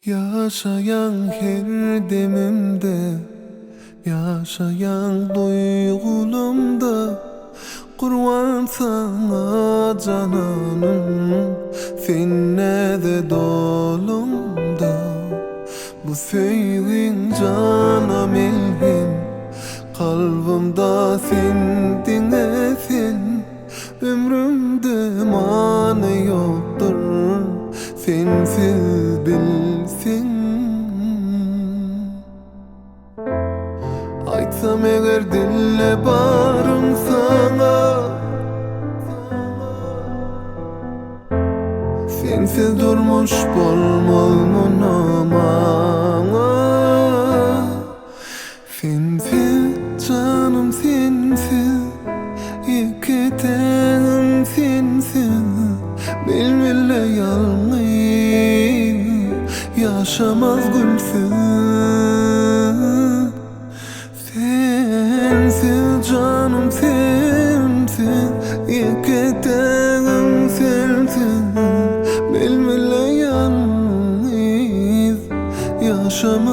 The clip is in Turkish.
Yaşayan her demimde, yaşayan duygulumda, kurban sana cananım, seninle de dolumda. Bu sevgin cana melhem, kalbimda sendin sen. Ömrümde mane yoktur, sensiz bilsin. Aytsam eğer dille barım sana, sensiz durmuş bolmazmın amana. Sensiz canım sensiz, iki tenim sensiz, bilmille yalnız yaşamaz gülsüz. Sensiz canım sensiz, iki tenim sensiz, bilmille yalnız yaşamaz